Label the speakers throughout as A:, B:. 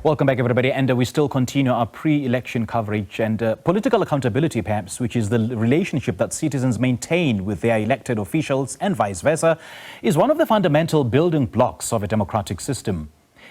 A: Welcome back, everybody. And we still continue our pre-election coverage and political accountability, perhaps, which is the relationship that citizens maintain with their elected officials and vice versa, is one of the fundamental building blocks of a democratic system.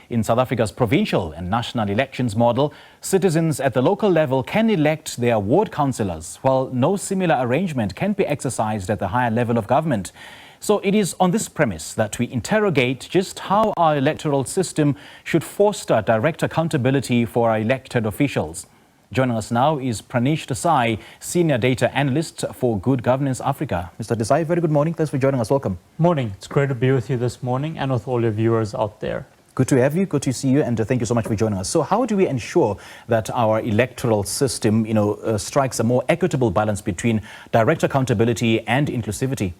A: In South Africa's provincial and national elections model, citizens at the local level can elect their ward councillors, while no similar arrangement can be exercised at the higher level of government. So it is on this premise that we interrogate just how our electoral system should foster direct accountability for our elected officials. Joining us now is Pranish Desai, Senior Data Analyst for Good Governance Africa. Mr. Desai, very good morning. Thanks for joining us. Welcome.
B: Morning. It's great to be with you this morning and with all your viewers out there.
A: Good to have you, good to see you, and thank you so much for joining us. So how do we ensure that our electoral system, strikes a more equitable balance between direct accountability and inclusivity?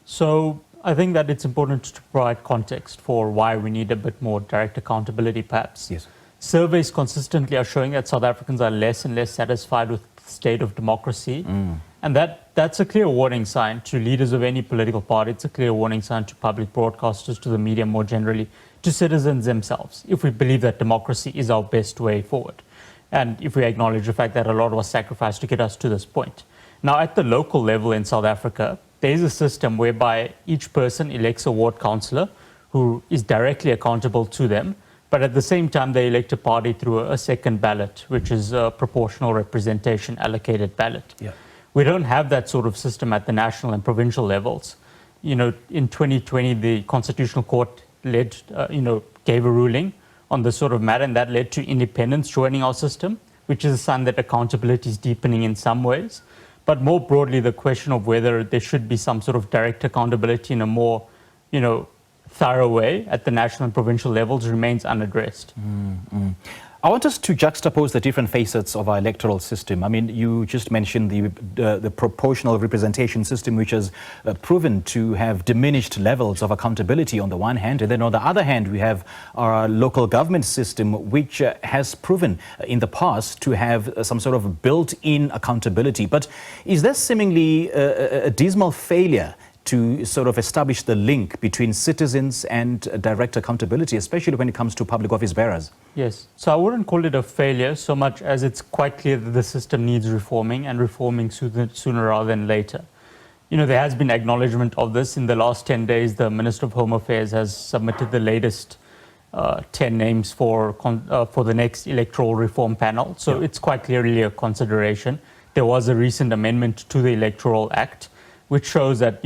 B: So I think that it's important to provide context for why we need a bit more direct accountability, perhaps.
A: Yes.
B: Surveys consistently are showing that South Africans are less and less satisfied with the state of democracy. And that's a clear warning sign to leaders of any political party. It's a clear warning sign to public broadcasters, to the media more generally, to citizens themselves, if we believe that democracy is our best way forward. And if we acknowledge the fact that a lot was sacrificed to get us to this point. Now, at the local level in South Africa, there is a system whereby each person elects a ward councillor who is directly accountable to them, but at the same time they elect a party through a second ballot, which is a proportional representation allocated ballot.
A: Yeah.
B: We don't have that sort of system at the national and provincial levels. In 2020, the Constitutional Court gave a ruling on this sort of matter, and that led to independents joining our system, which is a sign that accountability is deepening in some ways. But more broadly, the question of whether there should be some sort of direct accountability in a more, thorough way at the national and provincial levels remains unaddressed.
A: I want us to juxtapose the different facets of our electoral system. I mean, you just mentioned the proportional representation system, which has proven to have diminished levels of accountability on the one hand. And then on the other hand, we have our local government system, which has proven in the past to have some sort of built-in accountability. But is there seemingly a dismal failure to sort of establish the link between citizens and direct accountability, especially when it comes to public office bearers?
B: Yes. So I wouldn't call it a failure so much as it's quite clear that the system needs reforming, and reforming sooner rather than later. There has been acknowledgement of this. In the last 10 days, the Minister of Home Affairs has submitted the latest 10 names for the next electoral reform panel. So It's quite clearly a consideration. There was a recent amendment to the Electoral Act, which shows that,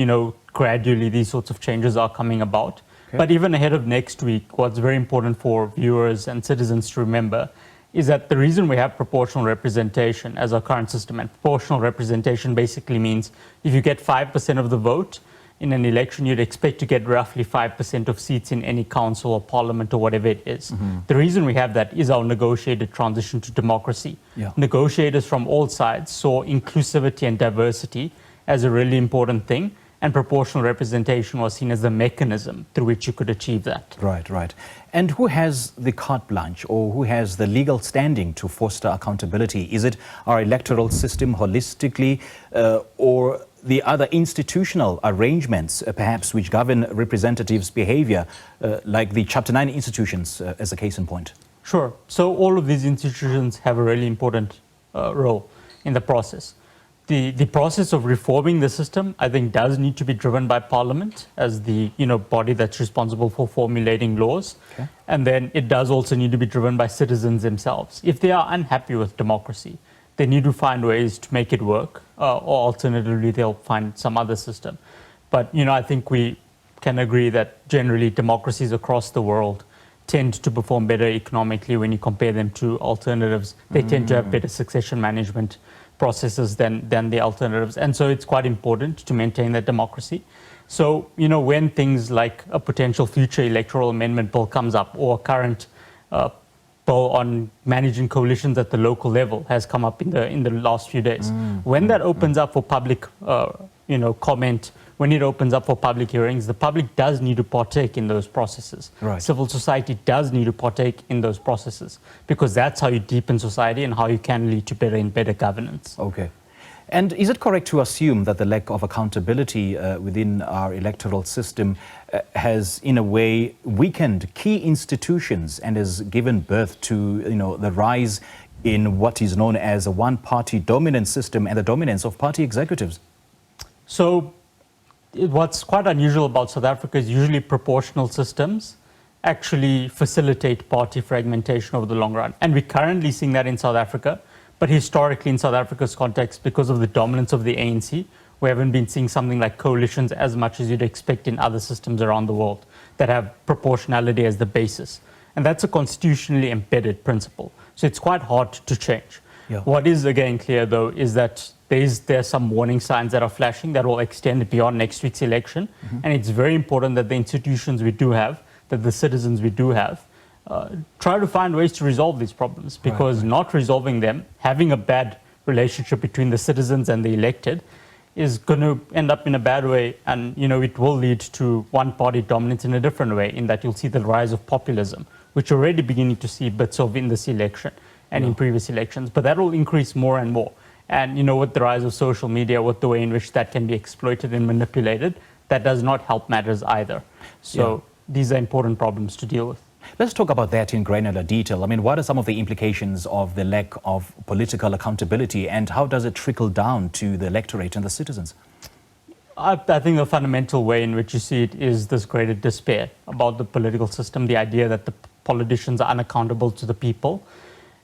B: gradually these sorts of changes are coming about. Okay. But even ahead of next week, what's very important for viewers and citizens to remember is that the reason we have proportional representation as our current system, and proportional representation basically means if you get 5% of the vote in an election, you'd expect to get roughly 5% of seats in any council or parliament or whatever it is. The reason we have that is our negotiated transition to democracy. Yeah. Negotiators from all sides saw inclusivity and diversity as a really important thing, and proportional representation was seen as the mechanism through which you could achieve that.
A: Right. And who has the carte blanche, or who has the legal standing to foster accountability? Is it our electoral system holistically, or the other institutional arrangements, perhaps, which govern representatives' behavior, like the Chapter 9 institutions, as a case in point?
B: Sure. So all of these institutions have a really important role in the process. The process of reforming the system, I think, does need to be driven by Parliament as the body that's responsible for formulating laws. Okay. And then it does also need to be driven by citizens themselves. If they are unhappy with democracy, they need to find ways to make it work, or alternatively, they'll find some other system. But, I think we can agree that generally democracies across the world tend to perform better economically when you compare them to alternatives. They tend to have better succession management processes than the alternatives. And so it's quite important to maintain that democracy. So, when things like a potential future electoral amendment bill comes up, or a current bill on managing coalitions at the local level has come up in the last few days, when that opens up for public comment, when it opens up for public hearings, the public does need to partake in those processes. Right. Civil society does need to partake in those processes, because that's how you deepen society and how you can lead to better and better governance.
A: Okay. And is it correct to assume that the lack of accountability within our electoral system has, in a way, weakened key institutions and has given birth to, the rise in what is known as a one-party dominant system and the dominance of party executives?
B: So what's quite unusual about South Africa is usually proportional systems actually facilitate party fragmentation over the long run. And we're currently seeing that in South Africa. But historically, in South Africa's context, because of the dominance of the ANC, we haven't been seeing something like coalitions as much as you'd expect in other systems around the world that have proportionality as the basis. And that's a constitutionally embedded principle. So it's quite hard to change.
A: Yeah.
B: What is, again, clear, though, is that there are some warning signs that are flashing that will extend beyond next week's election. And it's very important that the institutions we do have, that the citizens we do have, try to find ways to resolve these problems, because not resolving them, having a bad relationship between the citizens and the elected, is going to end up in a bad way. And, it will lead to one-party dominance in a different way, in that you'll see the rise of populism, which you're already beginning to see bits of in this election and in previous elections. But that will increase more and more. And, with the rise of social media, with the way in which that can be exploited and manipulated, that does not help matters either. So these are important problems to deal with.
A: Let's talk about that in granular detail. I mean, what are some of the implications of the lack of political accountability, and how does it trickle down to the electorate and the citizens?
B: I think the fundamental way in which you see it is this greater despair about the political system, the idea that the politicians are unaccountable to the people,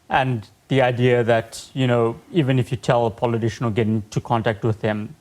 B: and the idea that, even if you tell a politician or get into contact with them,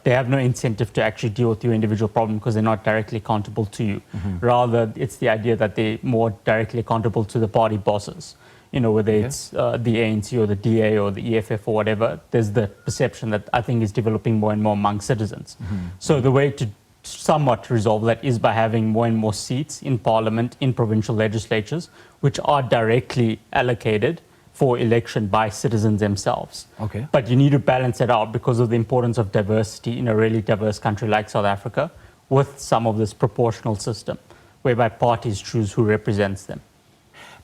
B: they have no incentive to actually deal with your individual problem because they're not directly accountable to you. Rather, it's the idea that they're more directly accountable to the party bosses. Whether it's the ANC or the DA or the EFF or whatever, there's the perception that I think is developing more and more among citizens. So the way to somewhat resolve that is by having more and more seats in parliament, in provincial legislatures, which are directly allocated for election by citizens themselves.
A: Okay.
B: But you need to balance it out because of the importance of diversity in a really diverse country like South Africa, with some of this proportional system whereby parties choose who represents them.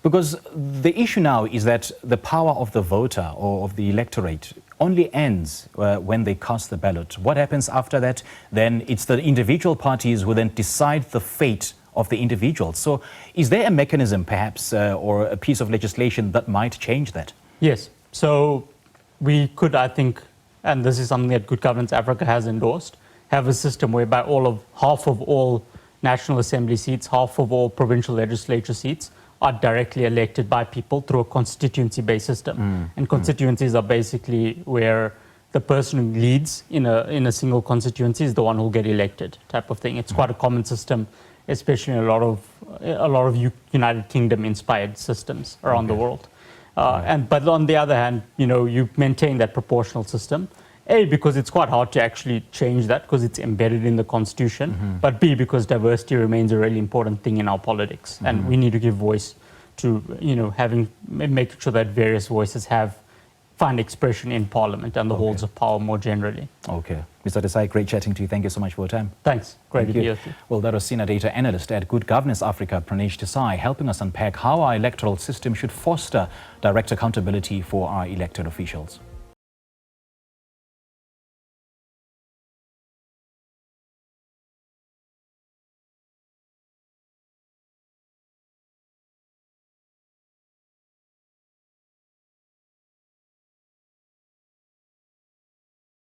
A: Because the issue now is that the power of the voter or of the electorate only ends when they cast the ballot. What happens after that? Then it's the individual parties who then decide the fate of the individual. So is there a mechanism perhaps or a piece of legislation that might change that?
B: Yes. So we could, I think, and this is something that Good Governance Africa has endorsed, have a system whereby half of all National Assembly seats, half of all provincial legislature seats are directly elected by people through a constituency-based system. And constituencies are basically where the person who leads in a single constituency is the one who'll get elected, type of thing. It's quite a common system, especially in a lot of United Kingdom inspired systems around the world. But on the other hand, you maintain that proportional system. A, because it's quite hard to actually change that because it's embedded in the constitution. But B, because diversity remains a really important thing in our politics, and we need to give voice to making sure that various voices find expression in Parliament and the halls of power more generally.
A: Okay. Mr. Desai, great chatting to you. Thank you so much for your time.
B: Thanks. Great to be with you.
A: Well, that was Senior Data Analyst at Good Governance Africa, Pranish Desai, helping us unpack how our electoral system should foster direct accountability for our elected officials.